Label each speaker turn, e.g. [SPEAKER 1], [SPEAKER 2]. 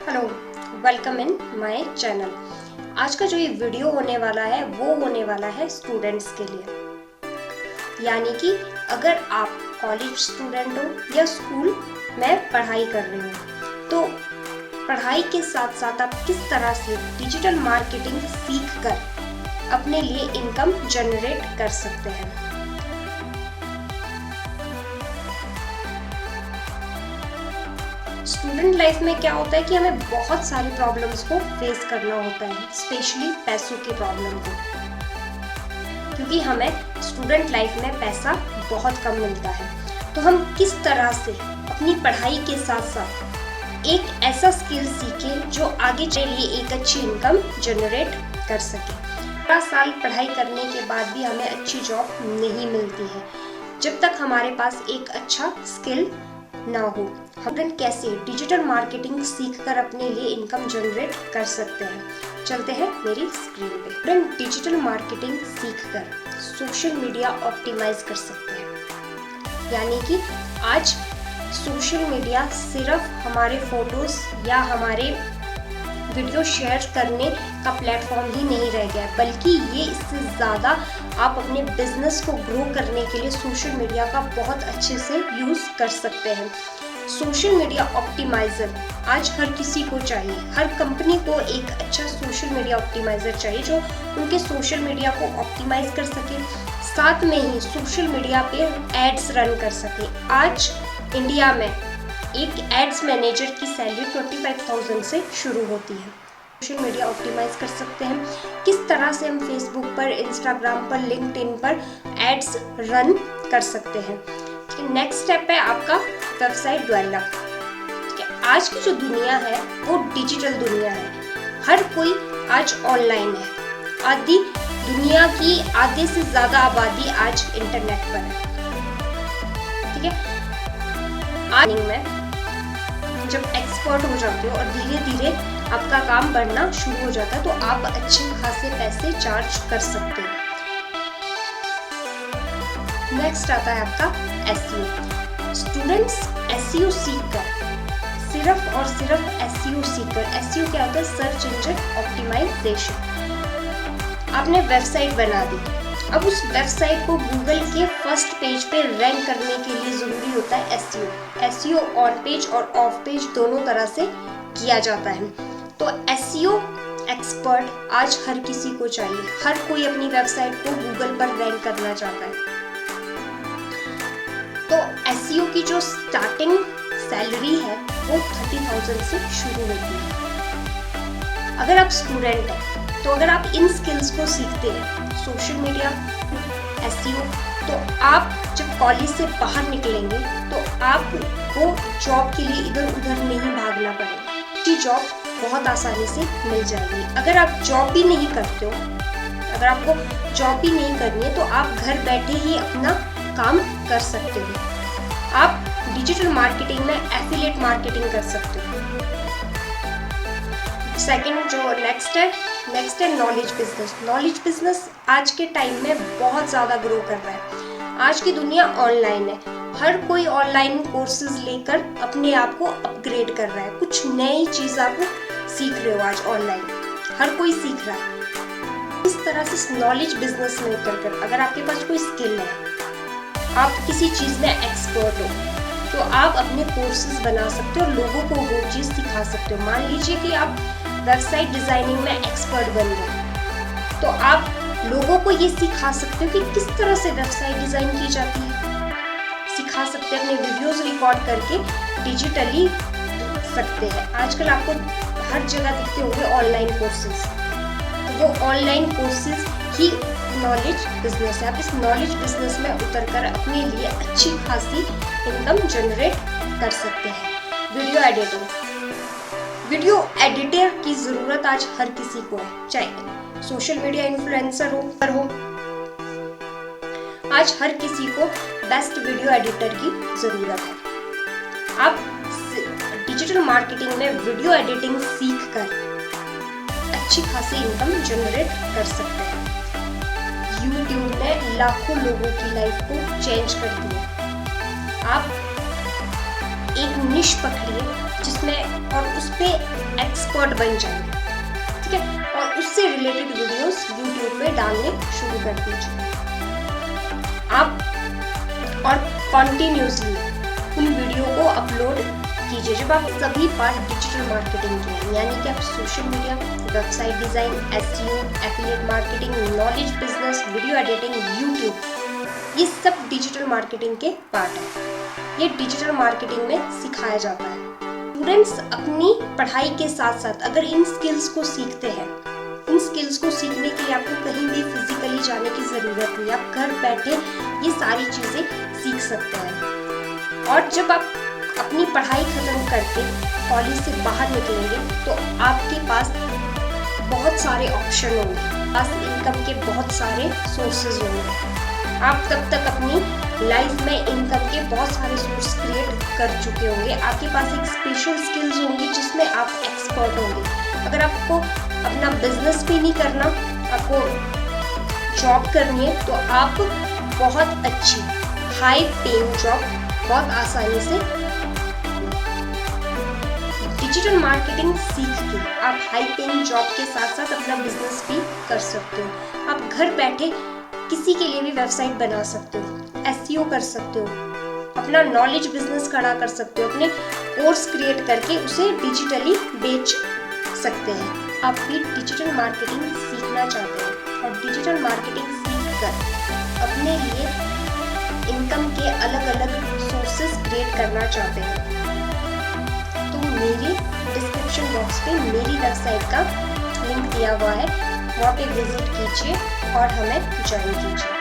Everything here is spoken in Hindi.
[SPEAKER 1] Hello, welcome in my channel. आज का जो ये वीडियो होने वाला है वो होने वाला है स्टूडेंट्स के लिए। यानी कि अगर आप कॉलेज स्टूडेंट हो या स्कूल में पढ़ाई कर रहे हो तो पढ़ाई के साथ साथ आप किस तरह से डिजिटल मार्केटिंग सीख कर अपने लिए इनकम जनरेट कर सकते हैं। स्टूडेंट लाइफ में क्या होता है कि हमें बहुत सारी प्रॉब्लम्स को फेस करना होता है, स्पेशली पैसों की प्रॉब्लम को, क्योंकि हमें स्टूडेंट लाइफ में पैसा बहुत कम मिलता है। तो हम किस तरह से अपनी पढ़ाई के साथ साथ एक ऐसा स्किल सीखें जो आगे चले लिए एक अच्छी इनकम जनरेट कर सके। 12 साल पढ़ाई करने के बाद भी हमें अच्छी जॉब नहीं मिलती है जब तक हमारे पास एक अच्छा स्किल ना हो। हम कैसे डिजिटल मार्केटिंग सीखकर अपने लिए इनकम जनरेट कर सकते हैं, चलते हैं मेरी स्क्रीन पे। डिजिटल मार्केटिंग सीखकर सोशल मीडिया ऑप्टिमाइज कर सकते हैं। यानी कि आज सोशल मीडिया सिर्फ हमारे फोटोज या हमारे वीडियो शेयर करने का प्लेटफॉर्म ही नहीं रह गया है, बल्कि ये इससे ज़्यादा आप अपने बिजनेस को ग्रो करने के लिए सोशल मीडिया का बहुत अच्छे से यूज़ कर सकते हैं। सोशल मीडिया ऑप्टिमाइज़र आज हर किसी को चाहिए। हर कंपनी को एक अच्छा सोशल मीडिया ऑप्टिमाइज़र चाहिए जो उनके सोशल मीडिया को ऑप्टिमाइज कर सके, साथ में ही सोशल मीडिया पे एड्स रन कर सके। आज इंडिया में एक एड्स मैनेजर की सैलरी 25,000 से शुरू होती है। सोशल मीडिया ऑप्टिमाइज कर सकते हैं। किस तरह से हम फेसबुक पर, इंस्टाग्राम पर, लिंक्डइन पर एड्स रन कर सकते हैं। नेक्स्ट स्टेप है आपका वेबसाइट डेवलप। ठीक है, आज की जो दुनिया है वो डिजिटल दुनिया है। हर कोई आज ऑनलाइन है। आधी दुनिया की आधे से ज़्यादा आबादी आज इंटरनेट पर है। ठीक है, आज में जब एक्सपर्ट हो जाते हो और धीरे धीरे आपका काम बढ़ना शुरू हो जाता है तो आप अच्छे खासे पैसे चार्ज कर सकते हो। नेक्स्ट आता है आपका एसईओ। स्टूडेंट्स एसईओ सीखकर सिर्फ और सिर्फ एसईओ सीखकर, एसईओ क्या होता है? Search engine optimisation. आपने वेबसाइट बना दी, अब उस वेबसाइट को गूगल के फर्स्ट पेज पे रैंक करने के लिए ज़रूरी होता है एसईओ। एसईओ ऑन पेज और ऑफ पेज दोनों तरह से किया जाता है। तो एसईओ एक्सपर्ट आज हर किसी को चाहिए। हर कोई अपनी वेबसाइट को गूगल पर रैंक करना चाहता है। तो एसईओ की जो स्टार्टिंग सैलरी है वो 30,000 से शुरू होती है। अगर आप स्टूडेंट हैं तो अगर आप इन स्किल्स को सीखते हैं, सोशल मीडिया, एसईओ, तो आप जब कॉलेज से बाहर निकलेंगे तो आपको जॉब के लिए इधर उधर नहीं भागना पड़ेगा। ये जॉब बहुत आसानी से मिल जाएगी। अगर आप जॉब भी नहीं करते हो, अगर आपको जॉब भी नहीं करनी है तो आप घर बैठे ही अपना काम कर सकते हो। आप डिजिटल मार्केटिंग में एफिलिएट मार्केटिंग कर सकते हो। सेकंड जो नेक्स्ट है नॉलेज बिजनेस। नॉलेज बिजनेस आज के टाइम में बहुत ज़्यादा ग्रो कर रहा है। आज की दुनिया ऑनलाइन है। हर कोई ऑनलाइन कोर्सेज लेकर अपने आप को अपग्रेड कर रहा है। कुछ नई चीज़ आप सीख रहे हो आज ऑनलाइन, हर कोई सीख रहा है। इस तरह से नॉलेज बिजनेस में उतरकर अगर आपके पास कोई स्किल है, आप किसी चीज़ में एक्सपर्ट हो, तो आप अपने कोर्सेज बना सकते हो और लोगों को वो चीज़ सिखा सकते हो। मान लीजिए कि आप वेबसाइट डिज़ाइनिंग में एक्सपर्ट बन गए, तो आप लोगों को ये सिखा सकते हो कि किस तरह से वेबसाइट डिज़ाइन की जाती है। सिखा सकते हैं, अपने वीडियोस रिकॉर्ड करके डिजिटली सकते हैं। आजकल आपको हर जगह दिखते होंगे ऑनलाइन कोर्सेज, तो वो ऑनलाइन कोर्सेज ही नॉलेज बिजनेस है। आप इस नॉलेज बिजनेस में उतरकर अपने लिए अच्छी खासी इनकम जनरेट कर सकते हैं। वीडियो एडिटर की ज़रूरत आज हर किसी को है, चाहे सोशल मीडिया इन्फ्लुएंसर हो। आज हर किसी को बेस्ट वीडियो एडिटर की ज़रूरत है। आप डिजिटल मार्केटिंग में वीडियो एडिटिंग सीखकर अच्छी खासी इनकम जनरेट कर सकते हैं। यूट्यूब ने लाखों लोगों की लाइफ को चेंज कर दिया। आप एक निश पकड़िए जिसमें और उस पे एक्सपर्ट बन जाएंगे, ठीक है। और उससे रिलेटेड वीडियोस यूट्यूब पे डालने शुरू कर दीजिए आप, और कॉन्टिन्यूसली उन वीडियो को अपलोड कीजिए। जब आप सभी पार्ट डिजिटल मार्केटिंग के हैं, यानी कि आप social media, website design, SEO, affiliate marketing, knowledge business, video editing, YouTube, ये सब डिजिटल मार्केटिंग के पार्ट हैं। ये डिजिटल मार्केटिंग में सिखाया जाता है। स्टूडेंट्स अपनी पढ़ाई के साथ साथ अगर इन स्किल्स को सीखते हैं, इन स्किल्स को सीखने के लिए आपको कहीं भी फिजिकली जाने की ज़रूरत नहीं, आप घर बैठे ये सारी चीज़ें सीख सकते हैं। और जब आप अपनी पढ़ाई ख़त्म करके कॉलेज से बाहर निकलेंगे तो आपके पास बहुत सारे ऑप्शन होंगे, पास इनकम के बहुत सारे सोर्सेज होंगे। आप तब तक अपनी लाइफ में इनकम के बहुत सारे सोर्स क्रिएट कर चुके होंगे। आपके पास एक स्पेशल स्किल्स होंगी जिसमें आप एक्सपर्ट होंगे। अगर आपको अपना बिजनेस भी नहीं करना, आपको जॉब करनी है, तो आप बहुत अच्छी हाई पेइंग जॉब बहुत आसानी से, डिजिटल मार्केटिंग सीख के आप हाई पेइंग जॉब के साथ साथ अपना बिजनेस भी कर सकते हो। आप घर बैठे किसी के लिए भी वेबसाइट बना सकते हो, एसईओ कर सकते हो, अपना नॉलेज बिजनेस खड़ा कर सकते हो, अपने कोर्स क्रिएट करके उसे डिजिटली बेच सकते हैं। आप भी डिजिटल मार्केटिंग सीखना चाहते हैं और डिजिटल मार्केटिंग सीखकर अपने लिए इनकम के अलग अलग सोर्सेज क्रिएट करना चाहते हैं, तो मेरे डिस्क्रिप्शन बॉक्स पे मेरी वेबसाइट का लिंक दिया हुआ है, वहाँ पे विजिट कीजिए और हमें ज्वाइन कीजिए।